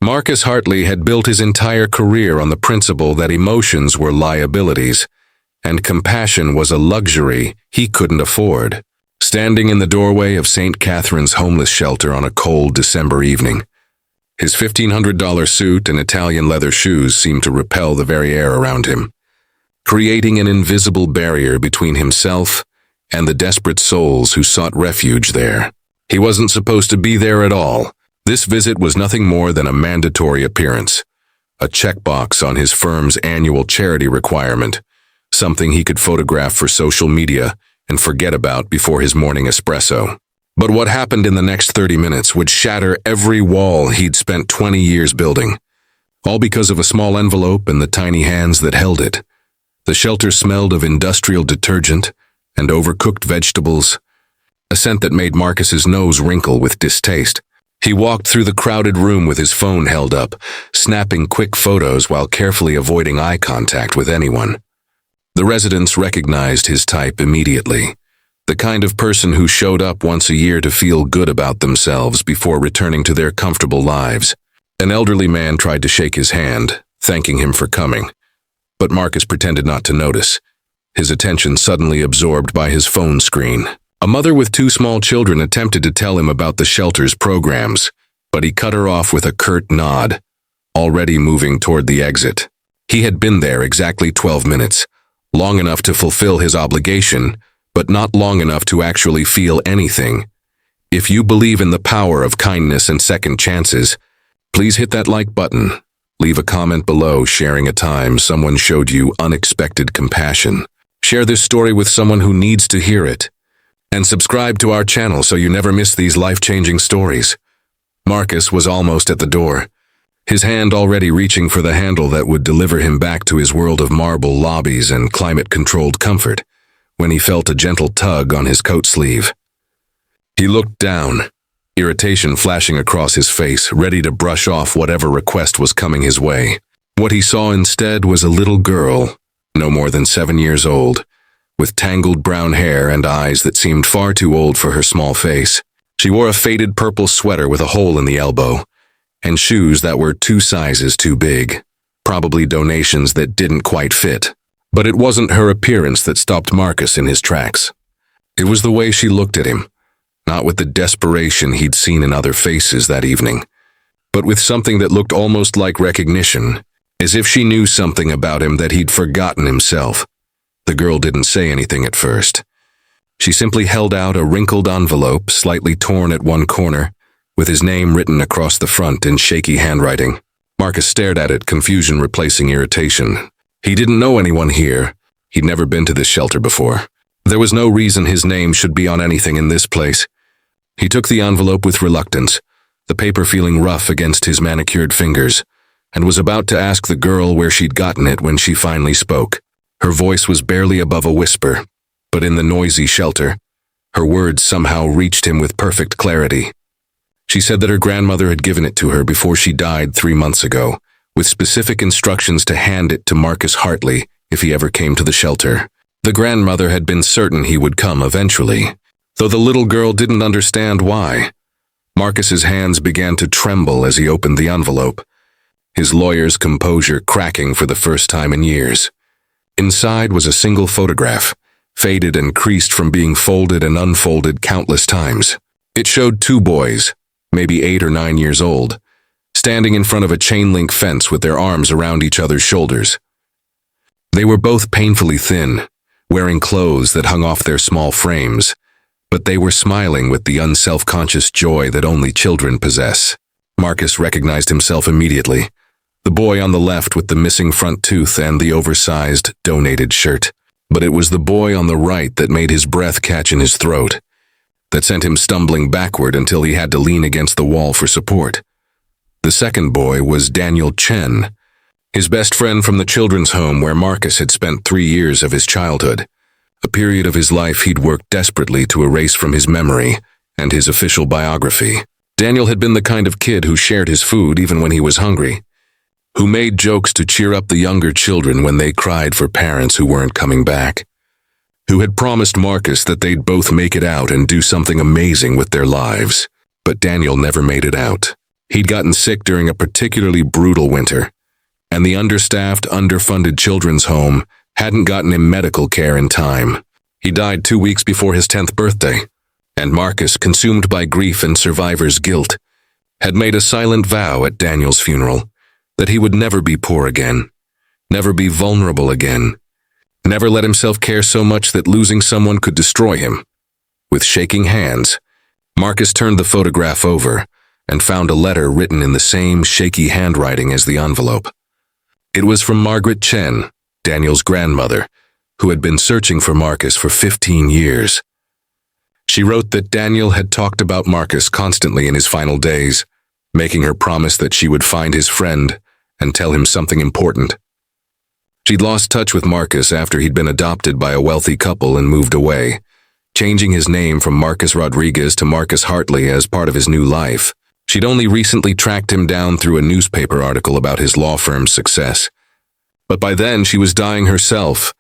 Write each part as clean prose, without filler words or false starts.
Marcus Hartley had built his entire career on the principle that emotions were liabilities, and compassion was a luxury he couldn't afford. Standing in the doorway of St. Catherine's homeless shelter on a cold December evening, his $1,500 suit and Italian leather shoes seemed to repel the very air around him, creating an invisible barrier between himself and the desperate souls who sought refuge there. He wasn't supposed to be there at all. This visit was nothing more than a mandatory appearance, a checkbox on his firm's annual charity requirement, something he could photograph for social media and forget about before his morning espresso. But what happened in the next 30 minutes would shatter every wall he'd spent 20 years building, all because of a small envelope and the tiny hands that held it. The shelter smelled of industrial detergent and overcooked vegetables, a scent that made Marcus's nose wrinkle with distaste. He walked through the crowded room with his phone held up, snapping quick photos while carefully avoiding eye contact with anyone. The residents recognized his type immediately, the kind of person who showed up once a year to feel good about themselves before returning to their comfortable lives. An elderly man tried to shake his hand, thanking him for coming, but Marcus pretended not to notice, his attention suddenly absorbed by his phone screen. A mother with 2 small children attempted to tell him about the shelter's programs, but he cut her off with a curt nod, already moving toward the exit. He had been there exactly 12 minutes, long enough to fulfill his obligation, but not long enough to actually feel anything. If you believe in the power of kindness and second chances, please hit that like button. Leave a comment below sharing a time someone showed you unexpected compassion. Share this story with someone who needs to hear it. And subscribe to our channel so you never miss these life-changing stories. Marcus was almost at the door, his hand already reaching for the handle that would deliver him back to his world of marble lobbies and climate-controlled comfort, when he felt a gentle tug on his coat sleeve. He looked down, irritation flashing across his face, ready to brush off whatever request was coming his way. What he saw instead was a little girl, no more than 7 years old, with tangled brown hair and eyes that seemed far too old for her small face. She wore a faded purple sweater with a hole in the elbow, and shoes that were 2 sizes too big, probably donations that didn't quite fit. But it wasn't her appearance that stopped Marcus in his tracks. It was the way she looked at him, not with the desperation he'd seen in other faces that evening, but with something that looked almost like recognition, as if she knew something about him that he'd forgotten himself. The girl didn't say anything at first. She simply held out a wrinkled envelope, slightly torn at one corner, with his name written across the front in shaky handwriting. Marcus stared at it, confusion replacing irritation. He didn't know anyone here. He'd never been to this shelter before. There was no reason his name should be on anything in this place. He took the envelope with reluctance, the paper feeling rough against his manicured fingers, and was about to ask the girl where she'd gotten it when she finally spoke. Her voice was barely above a whisper, but in the noisy shelter, her words somehow reached him with perfect clarity. She said that her grandmother had given it to her before she died 3 months ago, with specific instructions to hand it to Marcus Hartley if he ever came to the shelter. The grandmother had been certain he would come eventually, though the little girl didn't understand why. Marcus's hands began to tremble as he opened the envelope, his lawyer's composure cracking for the first time in years. Inside was a single photograph, faded and creased from being folded and unfolded countless times. It showed 2 boys, maybe 8 or 9 years old, standing in front of a chain-link fence with their arms around each other's shoulders. They were both painfully thin, wearing clothes that hung off their small frames, but they were smiling with the unself-conscious joy that only children possess. Marcus recognized himself immediately. The boy on the left with the missing front tooth and the oversized, donated shirt. But it was the boy on the right that made his breath catch in his throat, that sent him stumbling backward until he had to lean against the wall for support. The second boy was Daniel Chen, his best friend from the children's home where Marcus had spent 3 years of his childhood, a period of his life he'd worked desperately to erase from his memory and his official biography. Daniel had been the kind of kid who shared his food even when he was hungry, who made jokes to cheer up the younger children when they cried for parents who weren't coming back, who had promised Marcus that they'd both make it out and do something amazing with their lives. But Daniel never made it out. He'd gotten sick during a particularly brutal winter, and the understaffed, underfunded children's home hadn't gotten him medical care in time. He died 2 weeks before his 10th birthday, and Marcus, consumed by grief and survivor's guilt, had made a silent vow at Daniel's funeral that he would never be poor again, never be vulnerable again, never let himself care so much that losing someone could destroy him. With shaking hands, Marcus turned the photograph over and found a letter written in the same shaky handwriting as the envelope. It was from Margaret Chen, Daniel's grandmother, who had been searching for Marcus for 15 years. She wrote that Daniel had talked about Marcus constantly in his final days, making her promise that she would find his friend and tell him something important. She'd lost touch with Marcus after he'd been adopted by a wealthy couple and moved away, changing his name from Marcus Rodriguez to Marcus Hartley as part of his new life. She'd only recently tracked him down through a newspaper article about his law firm's success. But by then she was dying herself,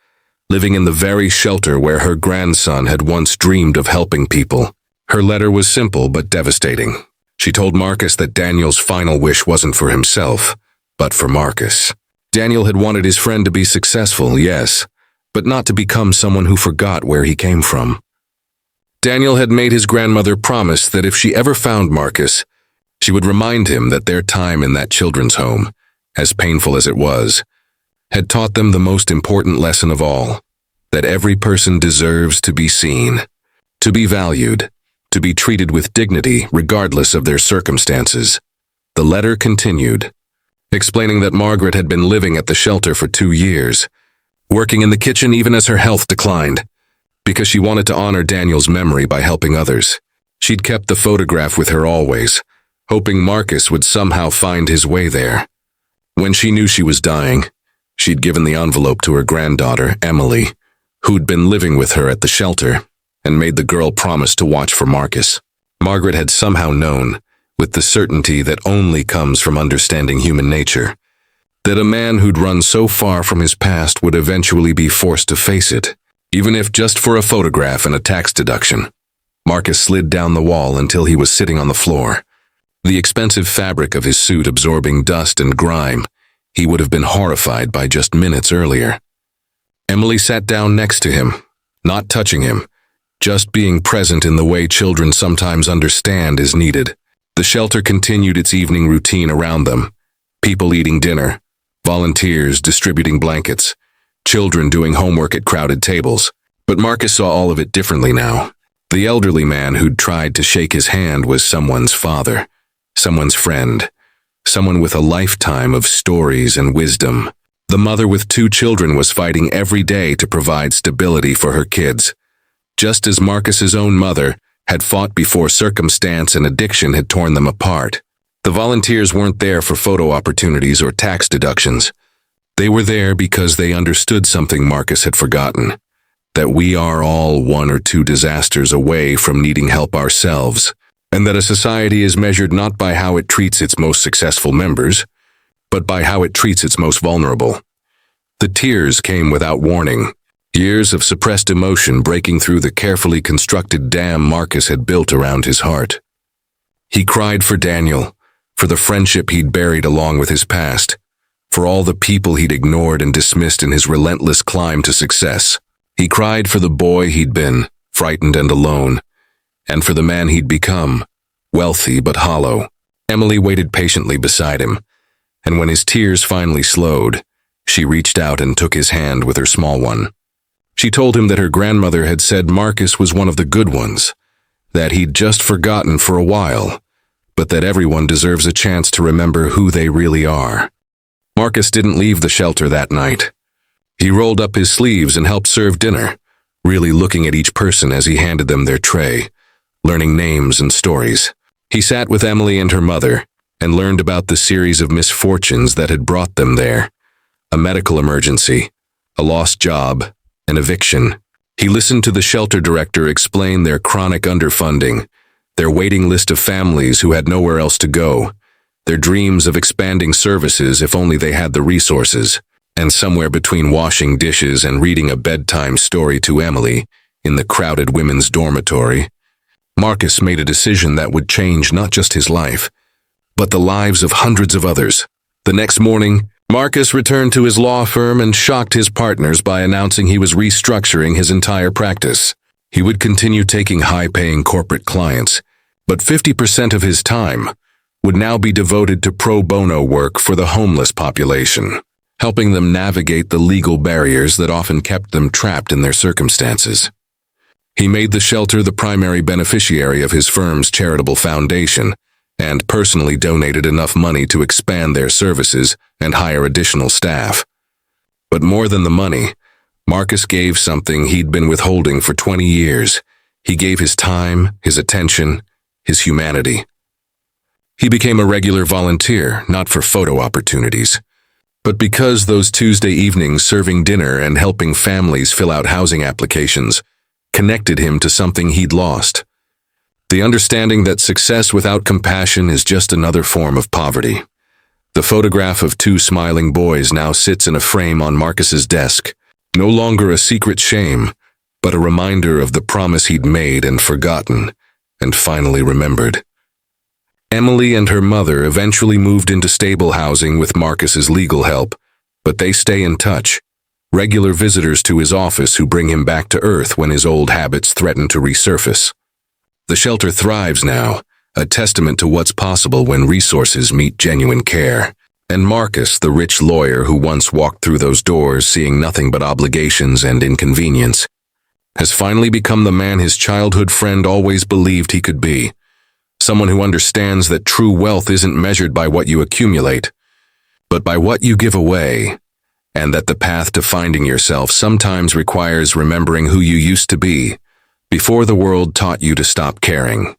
living in the very shelter where her grandson had once dreamed of helping people. Her letter was simple but devastating. She told Marcus that Daniel's final wish wasn't for himself, but for Marcus. Daniel had wanted his friend to be successful, yes, but not to become someone who forgot where he came from. Daniel had made his grandmother promise that if she ever found Marcus, she would remind him that their time in that children's home, as painful as it was, had taught them the most important lesson of all, that every person deserves to be seen, to be valued, to be treated with dignity regardless of their circumstances. The letter continued, explaining that Margaret had been living at the shelter for 2 years, working in the kitchen even as her health declined, because she wanted to honor Daniel's memory by helping others. She'd kept the photograph with her always, hoping Marcus would somehow find his way there. When she knew she was dying, she'd given the envelope to her granddaughter, Emily, who'd been living with her at the shelter, and made the girl promise to watch for Marcus. Margaret had somehow known, with the certainty that only comes from understanding human nature, that a man who'd run so far from his past would eventually be forced to face it, even if just for a photograph and a tax deduction. Marcus slid down the wall until he was sitting on the floor, the expensive fabric of his suit absorbing dust and grime he would have been horrified by just minutes earlier. Emily sat down next to him, not touching him, just being present in the way children sometimes understand is needed. The shelter continued its evening routine around them, people eating dinner, volunteers distributing blankets, children doing homework at crowded tables. But Marcus saw all of it differently now. The elderly man who'd tried to shake his hand was someone's father, someone's friend, someone with a lifetime of stories and wisdom. The mother with 2 children was fighting every day to provide stability for her kids, just as Marcus's own mother had fought before circumstance and addiction had torn them apart. The volunteers weren't there for photo opportunities or tax deductions. They were there because they understood something Marcus had forgotten, that we are all 1 or 2 disasters away from needing help ourselves, and that a society is measured not by how it treats its most successful members, but by how it treats its most vulnerable. The tears came without warning, years of suppressed emotion breaking through the carefully constructed dam Marcus had built around his heart. He cried for Daniel, for the friendship he'd buried along with his past, for all the people he'd ignored and dismissed in his relentless climb to success. He cried for the boy he'd been, frightened and alone, and for the man he'd become, wealthy but hollow. Emily waited patiently beside him, and when his tears finally slowed, she reached out and took his hand with her small one. She told him that her grandmother had said Marcus was one of the good ones, that he'd just forgotten for a while, but that everyone deserves a chance to remember who they really are. Marcus didn't leave the shelter that night. He rolled up his sleeves and helped serve dinner, really looking at each person as he handed them their tray, learning names and stories. He sat with Emily and her mother and learned about the series of misfortunes that had brought them there: a medical emergency, a lost job, an eviction. He listened to the shelter director explain their chronic underfunding, their waiting list of families who had nowhere else to go, their dreams of expanding services if only they had the resources. And somewhere between washing dishes and reading a bedtime story to Emily in the crowded women's dormitory, Marcus made a decision that would change not just his life, but the lives of hundreds of others. The next morning, Marcus returned to his law firm and shocked his partners by announcing he was restructuring his entire practice. He would continue taking high-paying corporate clients, but 50% of his time would now be devoted to pro bono work for the homeless population, helping them navigate the legal barriers that often kept them trapped in their circumstances. He made the shelter the primary beneficiary of his firm's charitable foundation and personally donated enough money to expand their services and hire additional staff. But more than the money, Marcus gave something he'd been withholding for 20 years. He gave his time, his attention, his humanity. He became a regular volunteer, not for photo opportunities, but because those Tuesday evenings serving dinner and helping families fill out housing applications connected him to something he'd lost. The understanding that success without compassion is just another form of poverty. The photograph of two smiling boys now sits in a frame on Marcus's desk, no longer a secret shame, but a reminder of the promise he'd made and forgotten, and finally remembered. Emily and her mother eventually moved into stable housing with Marcus's legal help, but they stay in touch, regular visitors to his office who bring him back to earth when his old habits threaten to resurface. The shelter thrives now, a testament to what's possible when resources meet genuine care. And Marcus, the rich lawyer who once walked through those doors seeing nothing but obligations and inconvenience, has finally become the man his childhood friend always believed he could be. Someone who understands that true wealth isn't measured by what you accumulate, but by what you give away, and that the path to finding yourself sometimes requires remembering who you used to be before the world taught you to stop caring.